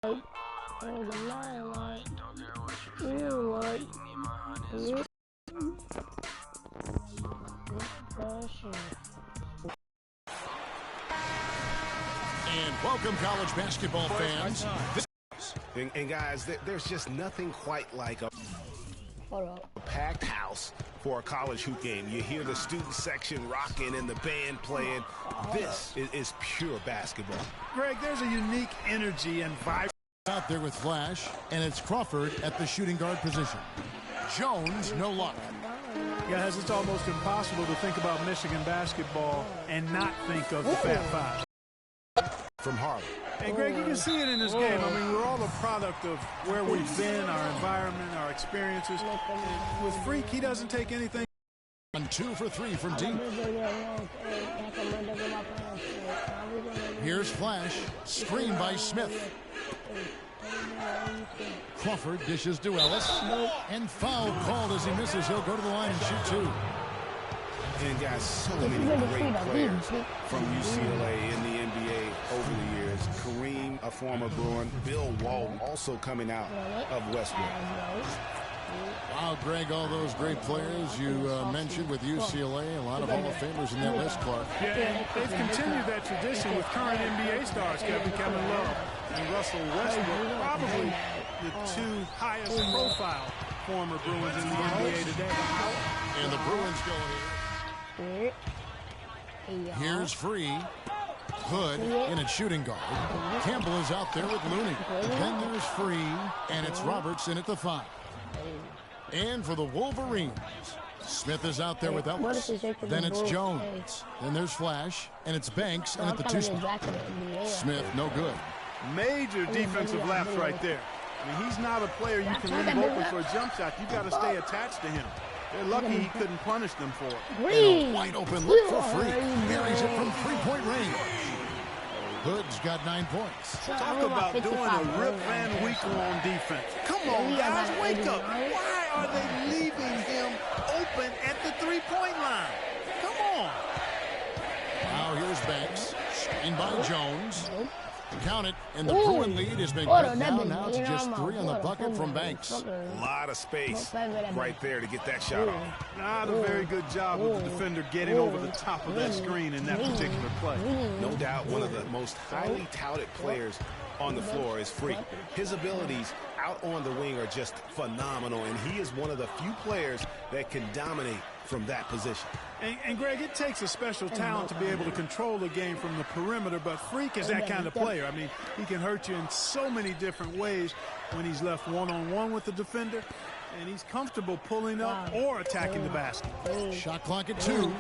And welcome, college basketball fans. And guys, there's just nothing quite like a packed house for a college hoop game. You hear the student section rocking and the band playing. This is pure basketball. Greg, there's a unique energy and vibe Out there with Flash, and it's Crawford at the shooting guard position. Jones, no luck. Guys, it's almost impossible to think about Michigan basketball and not think of the Fat Five. From Harlem. And Greg, you can see it in this game. I mean, we're all a product of where we've been, our environment, our experiences. And with Freak, he doesn't take anything. And 2 for 3 from deep. Here's Flash, screen by Smith. Crawford dishes to Ellis, and foul called as he misses. He'll go to the line and shoot 2. And guys, so many great players from UCLA in the NBA over the years. Kareem, a former Bruin. Bill Walton, also coming out of Westbrook. Wow, Greg, all those great players you mentioned with UCLA. A lot of Hall of Famers in that list, Clark. Yeah, and they've continued that tradition with current NBA stars, Kevin Love and Russell Westbrook. Probably the 2 highest profile former Bruins in the NBA today. And the Bruins go here. Here's Free. Hood in at shooting guard. Campbell is out there with Looney. Then there's Free, and it's Roberts in at the 5. And for the Wolverines, Smith is out there with Ellis. Then it's Jones. Then there's Flash, and it's Banks in at the 2 spot. Smith, no good. Major defensive lapse right there. I mean, he's not a player you can leave open for a jump shot. You've got to stay attached to him. They're lucky he couldn't punish them for it. And a wide open look for Free. Buries it from 3-point range. Hood's got 9 points. Talk about doing a Rip Van Winkle on defense. Come on, guys, wake up. Why are they leaving him open at the 3-point line? Come on. Now here's Banks. Screened by Jones. Count it, and the Bruin lead has been cut down now to just 3 on the bucket from Banks. A lot of space right there to get that shot off. Not a very good job with the defender getting over the top of that screen in that particular play. No doubt one of the most highly touted players on the floor is Free. His abilities out on the wing are just phenomenal, and he is one of the few players that can dominate from that position. And Greg, it takes a special talent to be able to control the game from the perimeter, but Freak is that kind of player. I mean, he can hurt you in so many different ways when he's left one-on-one with the defender, and he's comfortable pulling up or attacking the basket. Shot clock at 2,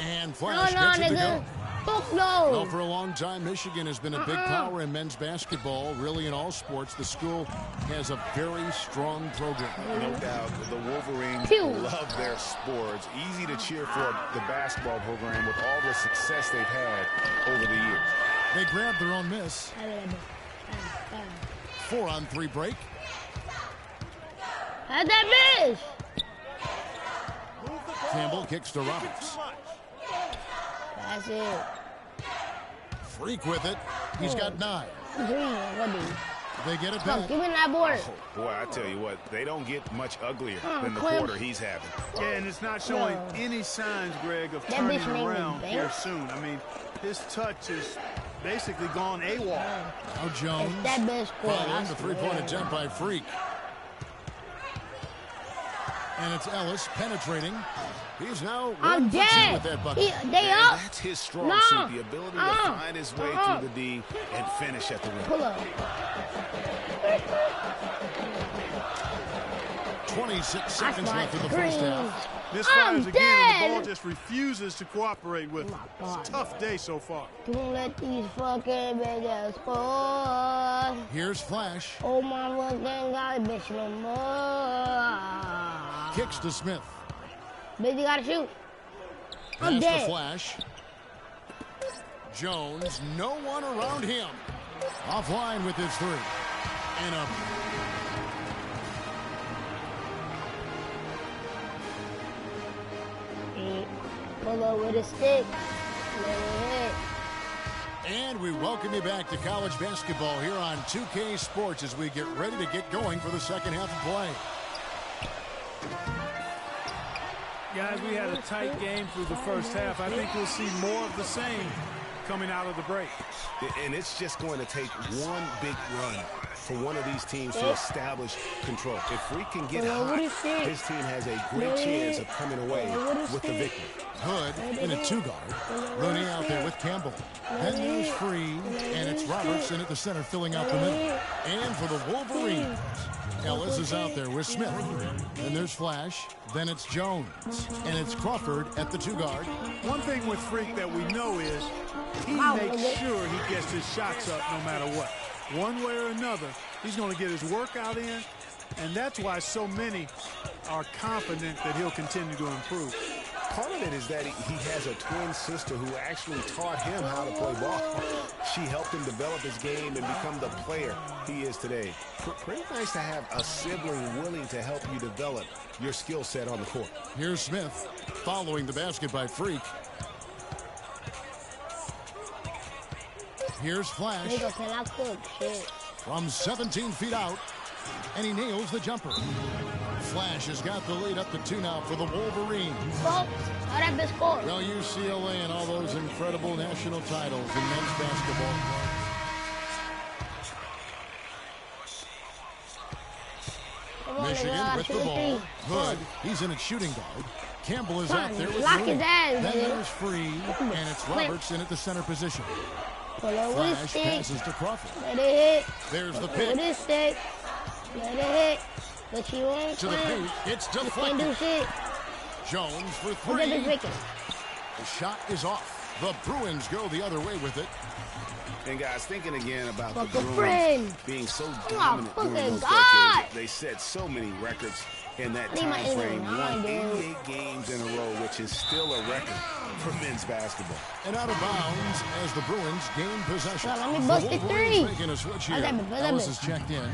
and Flash gets it to go. Well, for a long time, Michigan has been a big power in men's basketball. Really, in all sports, the school has a very strong program. No doubt, the Wolverines love their sports. Easy to cheer for the basketball program with all the success they've had over the years. They grabbed their own miss. 4-on-3 break. How'd that miss? Campbell kicks to Roberts. That's it. Freak with it. He's got 9. They get it back. Give me that board. Oh, boy, I tell you what, they don't get much uglier than the quarter he's having. Yeah, and it's not showing any signs, Greg, of turning around here soon. I mean, his touch is basically gone AWOL. Now Jones. That best following the 3-point attempt by Freak. And it's Ellis penetrating. He's now I'm dead. With that bucket. They up. That's his strong suit, the ability to find his way through the D and finish at the rim. Pull up. 26 seconds left in the first half. Misfires again, the ball just refuses to cooperate with him. It's a tough day so far. Don't let these fucking bitches fall. Here's Flash. Oh my fucking God, bitch no more. Kicks to Smith. Bitch, you gotta shoot. I'm Pass dead. to Flash. Jones, no one around him. Offline with his 3. And a pull up with a stick. Let it hit. And we welcome you back to college basketball here on 2K Sports as we get ready to get going for the second half of play. Guys, we had a tight game through the first half. I think we'll see more of the same coming out of the break. And it's just going to take one big run for one of these teams to establish control. If Freak can get hot, his team has a great chance of coming away with the victory. Hood in a two-guard. Looney out there with Campbell. Then there's Free, and it's Robertson at the center filling out the middle. And for the Wolverines, Ellis is out there with Smith. Then there's Flash. Then it's Jones. And it's Crawford at the two-guard. One thing with Freak that we know is he makes sure he gets his shots up no matter what. One way or another, he's going to get his workout in, and that's why so many are confident that he'll continue to improve. Part of it is that he has a twin sister who actually taught him how to play ball. She helped him develop his game and become the player he is today. Pretty nice to have a sibling willing to help you develop your skill set on the court. Here's Smith following the basket by Freak. Here's Flash from 17 feet out, and he nails the jumper. Flash has got the lead up to 2 now for the Wolverines. Well, UCLA and all those incredible national titles in men's basketball. Michigan with the ball. Hood, he's in at shooting guard. Campbell is out there with Looney. Then there's Free, and it's Robertson at the center position. Flash passes to Crawford. Let it hit. There's the pick. Let it stick. Let it hit. But you won't to the paint. It's deflected. Do shit. Jones for 3. The shot is off. The Bruins go the other way with it. And guys, thinking again about the Bruins being so dominant during those decades, they set so many records in that time frame. Won 88 games in a row, which is still a record for men's basketball. And out of bounds as the Bruins gain possession. Well, let me bust the 3. Making a switch here. Ellis is checked in.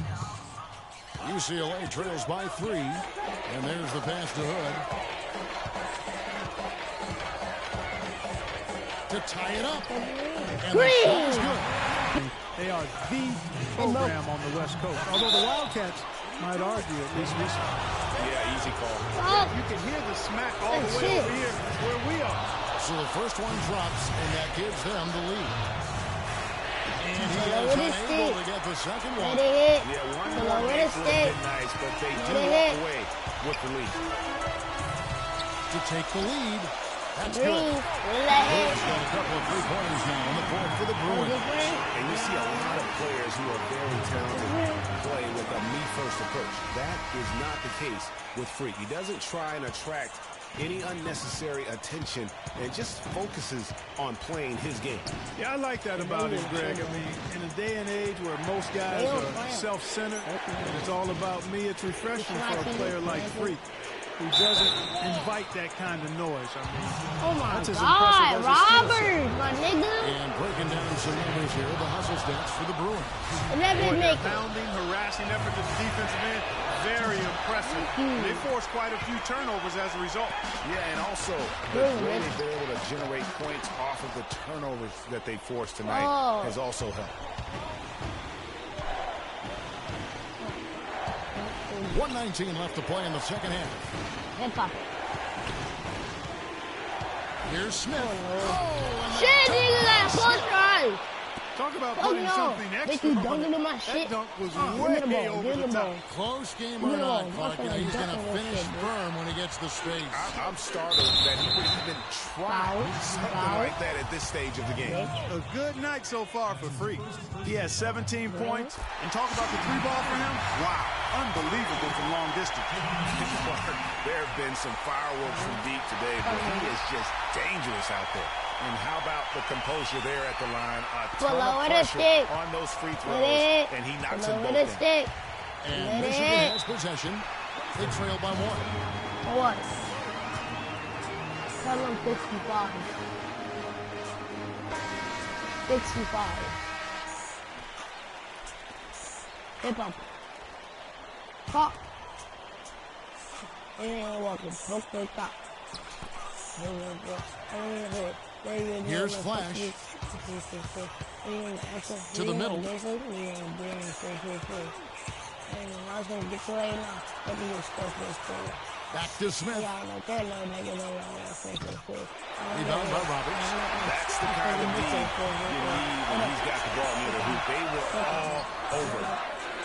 UCLA trails by 3. And there's the pass to Hood. To tie it up. And the shot is good. They are the program on the West Coast. Although the Wildcats might argue, at least recently. Yeah, easy call. You can hear the smack all the way over here where we are. So the first one drops, and that gives them the lead. And he is unable to get the second one. Yeah, one more makes would have been nice, but they do walk away with the lead. To take the lead. That's good. Hood's got a couple of 3-pointers now on the board for the Bruins. And you see a lot of players who are very talented play with a me-first approach. That is not the case with Freak. He doesn't try and attract any unnecessary attention and just focuses on playing his game. Yeah, I like that about him, Greg. I mean, in a day and age where most guys are self-centered and it's all about me, it's refreshing for a player like Freak, who doesn't invite that kind of noise. I mean, oh my God, Robert, my nigga. And breaking down some numbers here, the hustle stats for the Bruins. Pounding, harassing effort to the defensive end, very impressive. They forced quite a few turnovers as a result. Yeah, and also the way they've been able to generate points off of the turnovers that they forced tonight has also helped. 1:19 left to play in the second half. Here's Smith. Shit, nigga, that first try. Talk about putting something extra. That dunk was way over the top. Close game or not, Clark, he's going to finish firm when he gets the space. I'm startled that he would even try something like that at this stage of the game. A good night so far for Freak. He has 17 points. And talk about the 3-ball for him. Wow, unbelievable from long distance. There have been some fireworks from deep today, but he is just dangerous out there. And how about the composure there at the line? A ton of pressure on those free throws, and he knocks them both in. And Michigan has possession. They trail by 1. What? 7:55. 65. Hip hop. Pop. And walking. Broke the top. Here's Flash. To the middle. Back to Smith. Rebound by Roberts. That's the kind of lead you need when he's got the ball near the hoop. They were all over.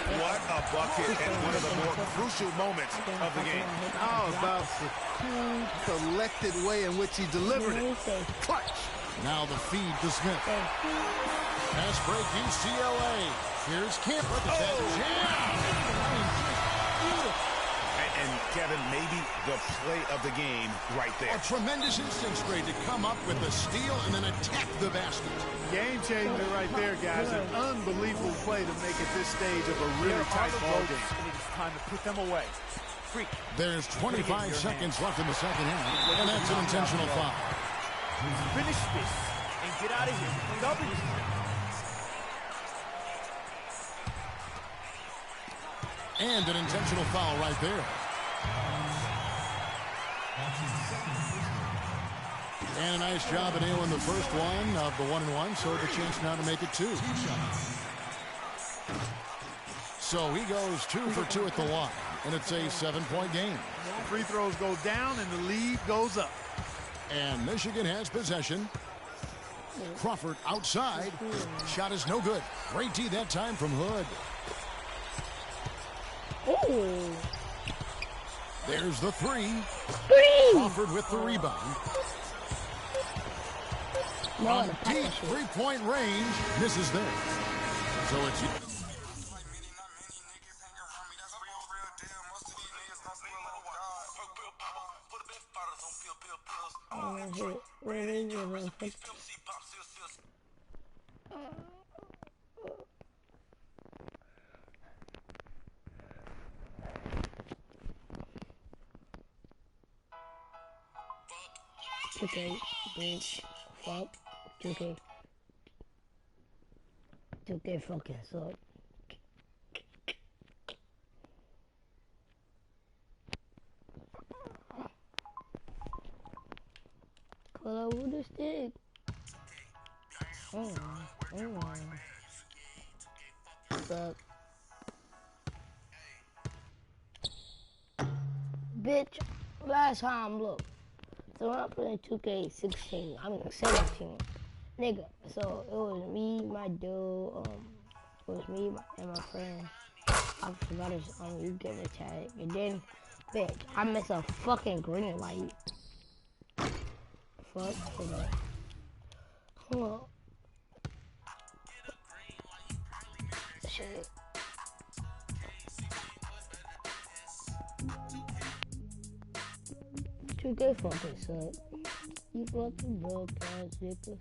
What a bucket and one of the more crucial moments of the game. How about the cool, collected way in which he delivered it? Clutch. Now the feed to Smith. Pass break UCLA. Here's Camp. Look at that jam. And Kevin, maybe the play of the game right there. A tremendous instincts grade to come up with the steal and then attack the basket. Game changer right there, guys. An unbelievable play to make at this stage of a really tight ball game. It's time to put them away. Freak. There's 25 seconds left in the second half, and that's an intentional foul. Finish this and get out of here. W. And an intentional foul right there. And a nice job of nailing the first one of the 1-and-1, so the chance now to make it 2. So he goes 2 for 2 at the line, and it's a 7-point game. Free throws go down, and the lead goes up. And Michigan has possession. Crawford outside. Shot is no good. Great D that time from Hood. Ooh. There's the 3. Crawford with the rebound. From deep three-point range, misses there. So it's... Okay, bitch, fuck, 2K. 2K fucking suck. Call out with a stick. Suck. Bitch, last time, look. So when I played 2K16, I mean 17, nigga. So it was me, my dude, it was me and my friend. I forgot his, you get the tag. And then, bitch, I missed a fucking green light. Fuck, hold on. Hold on. Shit. You get fucking suck. You fucking broke ass nigga.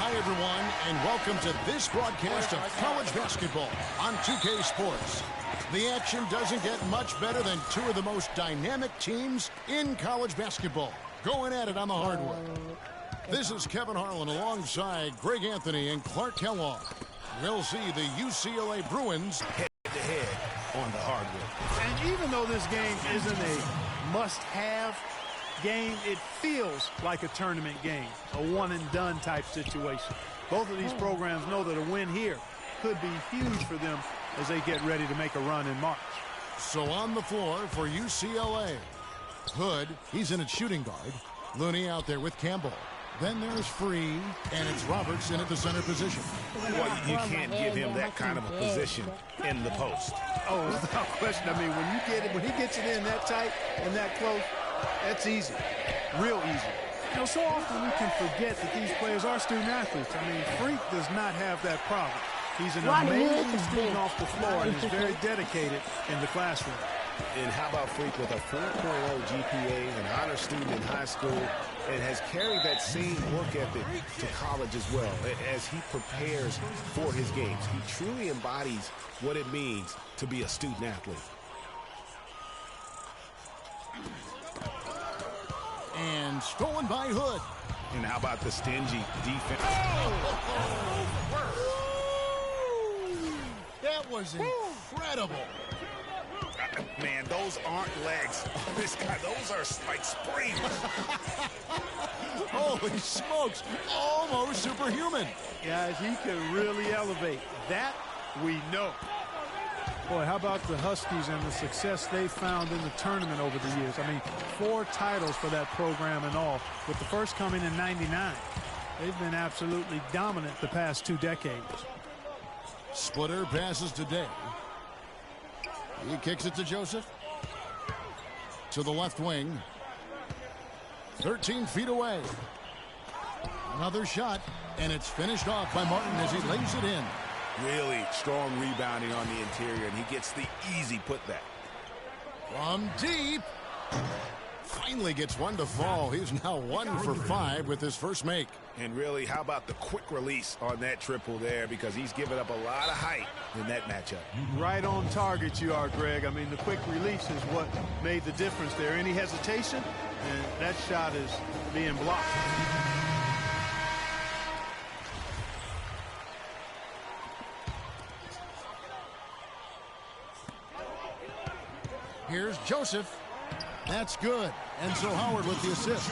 Hi, everyone, and welcome to this broadcast of college basketball on 2K Sports. The action doesn't get much better than two of the most dynamic teams in college basketball going at it on the hardwood. This is Kevin Harlan alongside Greg Anthony and Clark Kellogg. We'll see the UCLA Bruins head-to-head on the hardwood. And even though this game isn't a must-have game, it feels like a tournament game, a one-and-done type situation. Both of these programs know that a win here could be huge for them as they get ready to make a run in March. So on the floor for UCLA, Hood, he's in at shooting guard. Looney out there with Campbell. Then there's Free, and it's Robertson at the center position. Well, you can't give him that kind of a position in the post. Oh, without question. I mean, when he gets it in that tight and that close, that's easy, real easy. You know, so often we can forget that these players are student athletes. I mean, Freak does not have that problem. He's an amazing student off the floor and is very dedicated in the classroom. And how about Freak with a 4.0 GPA, an honor student in high school, and has carried that same work ethic to college as well as he prepares for his games. He truly embodies what it means to be a student athlete. And stolen by Hood. And how about the stingy defense? That was incredible. Man, those aren't legs. This guy, those are like springs. Holy smokes, almost superhuman. Guys, he can really elevate. That we know. Boy, how about the Huskies and the success they found in the tournament over the years? I mean, 4 titles for that program in all, with the first coming in '99. They've been absolutely dominant the past 2 decades. Splitter passes to Day. He kicks it to Joseph. To the left wing. 13 feet away. Another shot, and it's finished off by Martin as he lays it in. Really strong rebounding on the interior, and he gets the easy putback. From deep. Finally gets one to fall. He's now 1 for 5 with his first make. And really, how about the quick release on that triple there, because he's given up a lot of height in that matchup. Right on target you are, Greg. I mean, the quick release is what made the difference there. Any hesitation, and that shot is being blocked. Here's Joseph. That's good. And so Howard with the assist.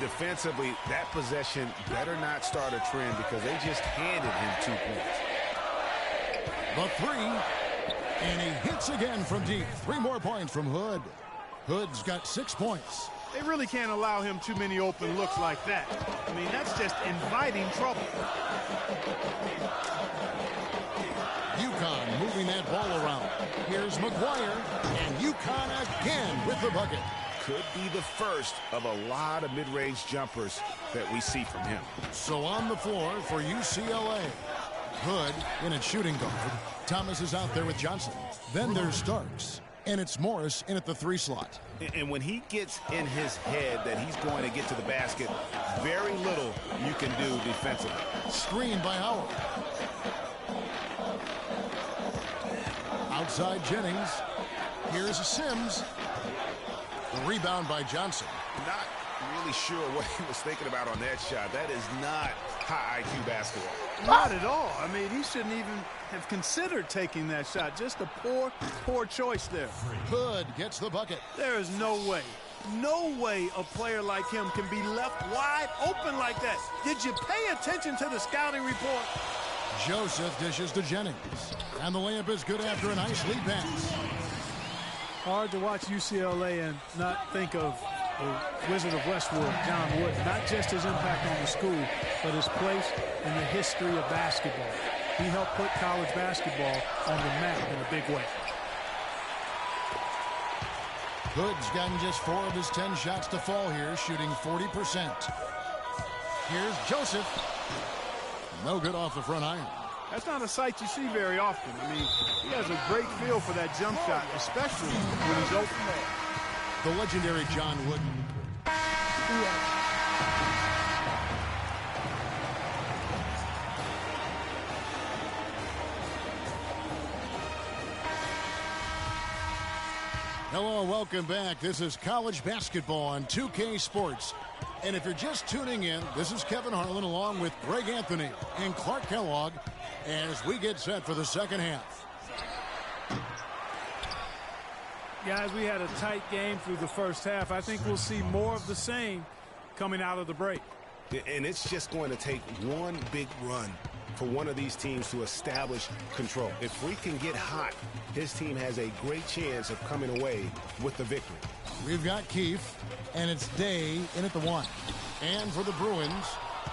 Defensively, that possession better not start a trend because they just handed him 2 points. The 3. And he hits again from deep. 3 more points from Hood. Hood's got 6 points. They really can't allow him too many open looks like that. I mean, that's just inviting trouble. UConn moving that ball around. Here's McGuire, and UConn again with the bucket. Could be the first of a lot of mid-range jumpers that we see from him. So on the floor for UCLA. Hood in at shooting guard. Thomas is out there with Johnson. Then there's Starks. And it's Morris in at the 3 slot. And when he gets in his head that he's going to get to the basket, very little you can do defensively. Screened by Howard. Outside Jennings. Here's Sims. The rebound by Johnson. Not really sure what he was thinking about on that shot. That is not high IQ basketball. Not at all. I mean, he shouldn't even have considered taking that shot. Just a poor choice there. Hood gets the bucket. There is no way a player like him can be left wide open like that. Did you pay attention to the scouting report? Joseph dishes to Jennings. And the layup is good after a nice lead pass. Hard to watch UCLA and not think of the Wizard of Westwood, John Wooden. Not just his impact on the school, but his place in the history of basketball. He helped put college basketball on the map in a big way. Hood's gotten just 4 of his 10 shots to fall here, shooting 40%. Here's Joseph. No good off the front iron. That's not a sight you see very often. I mean, he has a great feel for that jump shot, especially when he's open. The legendary John Wooden. Hello, welcome back. This is college basketball on 2K Sports. And if you're just tuning in, this is Kevin Harlan along with Greg Anthony and Clark Kellogg as we get set for the second half. Guys, we had a tight game through the first half. I think we'll see more of the same coming out of the break. And it's just going to take one big run for one of these teams to establish control. If we can get hot, his team has a great chance of coming away with the victory. We've got Keefe, and it's Day in at the 1. And for the Bruins,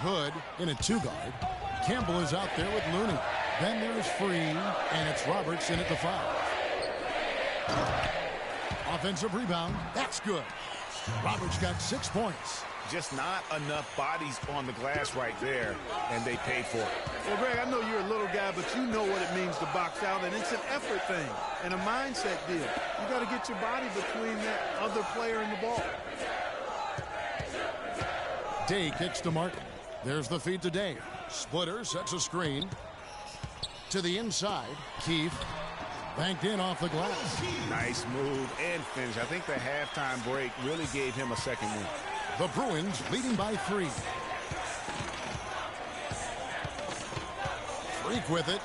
Hood in a 2-guard. Campbell is out there with Looney. Then there's Free, and it's Roberts in at the 5. Offensive rebound. That's good. Roberts got 6 points. Just not enough bodies on the glass right there, and they paid for it. Well, Greg, I know you're a little guy, but you know what it means to box out, and it's an effort thing and a mindset deal. You got to get your body between that other player and the ball. Day kicks to Martin. There's the feed to Day. Splitter sets a screen. To the inside, Keefe. Banked in off the glass. Nice move and finish. I think the halftime break really gave him a second win. The Bruins leading by 3. Freak with it.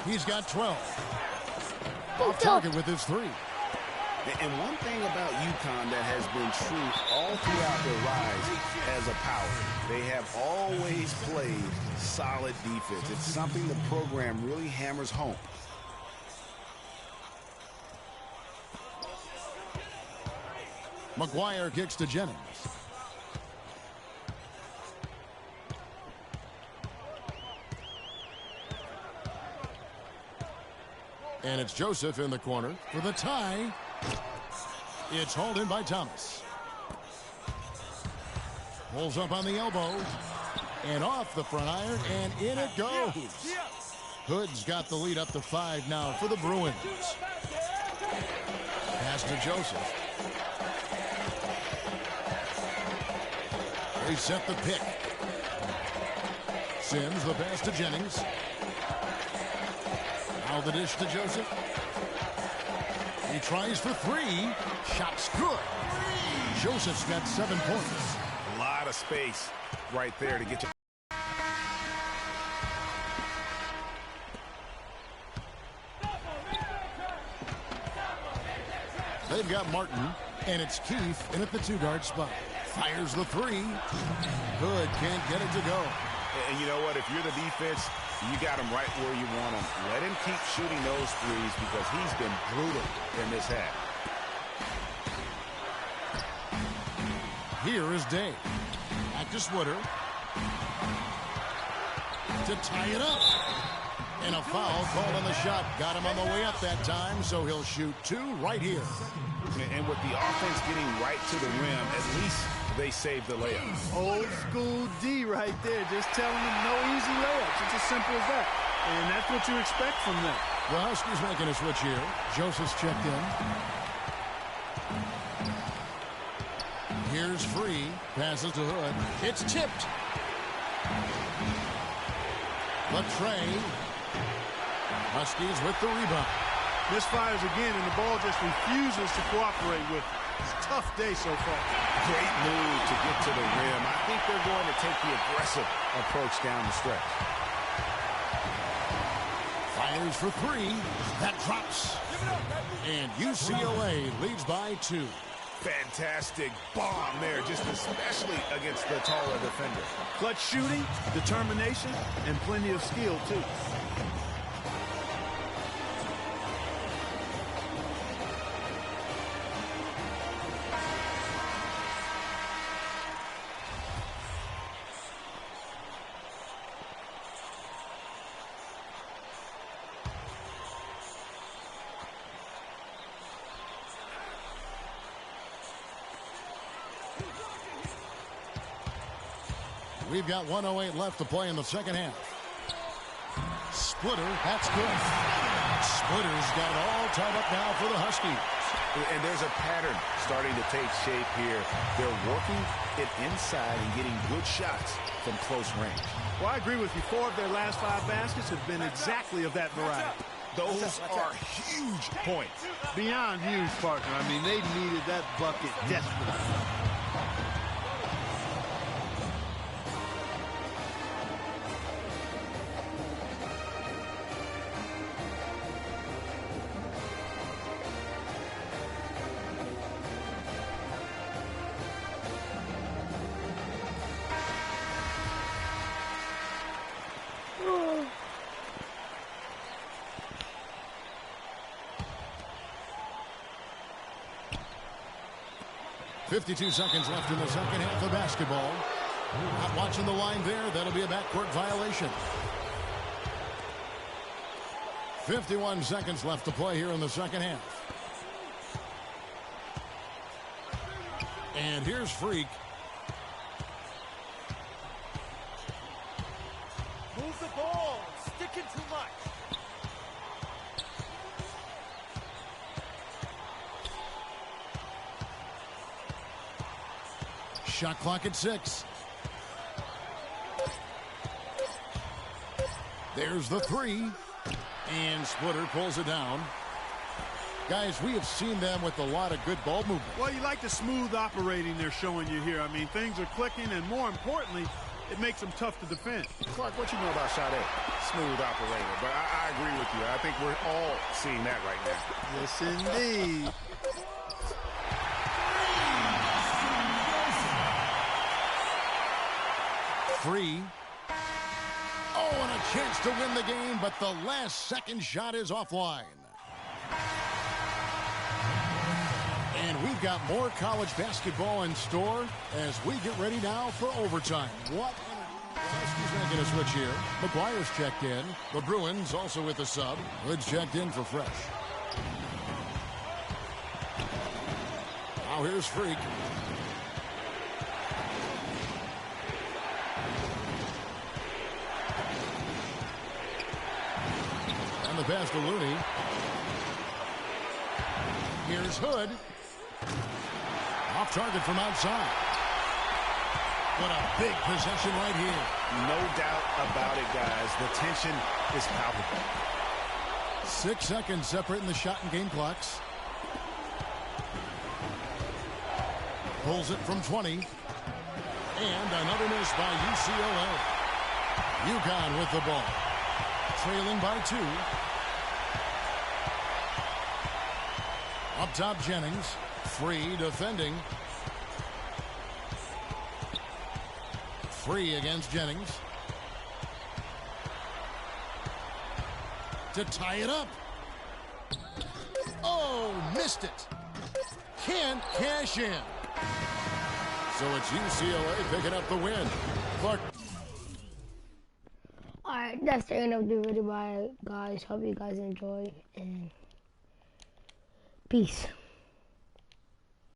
He's got 12. Off target with his 3. And one thing about UConn that has been true all throughout their rise as a power, they have always played solid defense. It's something the program really hammers home. McGuire kicks to Jennings. And it's Joseph in the corner for the tie. It's hauled in by Thomas. Pulls up on the elbow. And off the front iron, and in it goes. Hood's got the lead up to 5 now for the Bruins. Pass to Joseph. They set the pick. Sims the pass to Jennings. Now the dish to Joseph. He tries for 3. Shot's good. Joseph's got 7 points. A lot of space right there to get you. They've got Martin, and it's Keefe in at the 2-guard spot. Fires the 3. Hood can't get it to go. And you know what? If you're the defense, you got him right where you want him. Let him keep shooting those threes because he's been brutal in this half. Here is Day. Back to Splitter. To tie it up. And a foul called on the shot. Got him on the way up that time, so he'll shoot 2 right here. And with the offense getting right to the rim, at least they saved the layup. Old school D right there, just telling them no easy layups. It's as simple as that. And that's what you expect from them. The Huskies making a switch here. Joseph's checked in. Here's Free. Passes to Hood. It's tipped. Latrey. Huskies with the rebound. Misfires again, and the ball just refuses to cooperate with it. It's a tough day so far. Great move to get to the rim. I think they're going to take the aggressive approach down the stretch. Fires for 3. That drops. And UCLA leads by 2. Fantastic bomb there, just especially against the taller defender. Clutch shooting, determination, and plenty of skill, too. We've got 1:08 left to play in the second half. Splitter, that's good. Splitter's got it all tied up now for the Huskies. And there's a pattern starting to take shape here. They're working it inside and getting good shots from close range. Well, I agree with you. 4 of their last 5 baskets have been exactly of that variety. Those are huge points. Beyond huge, partner. I mean, they needed that bucket desperately. Oh. 52 seconds left in the second half of basketball. Not watching the line there. That'll be a backcourt violation. 51 seconds left to play here in the second half. And here's Freak. Move the ball. Sticking too much. Shot clock at 6. There's the 3. And Splitter pulls it down. Guys, we have seen them with a lot of good ball movement. Well, you like the smooth operating they're showing you here. I mean, things are clicking, and more importantly, it makes them tough to defend. Clark, what you know about Sade? Smooth operator. But I agree with you. I think we're all seeing that right now. Yes, indeed. Free. Oh, and a chance to win the game, but the last second shot is offline. And we've got more college basketball in store as we get ready now for overtime. What? He's making a switch here. McGuire's checked in. The Bruins also with the sub. Hood's checked in for Fresh. Now here's Freak. And the pass to Looney. Here's Hood. Off target from outside. What a big possession right here. No doubt about it, guys. The tension is palpable. 6 seconds separating the shot and game clocks. Pulls it from 20. And another miss by UCLA. UConn with the ball. Trailing by 2. Up top, Jennings. Free defending. Free against Jennings. To tie it up. Oh, missed it. Can't cash in. So it's UCLA picking up the win. Clark. Alright, that's the end of the video, guys. Hope you guys enjoy, and peace.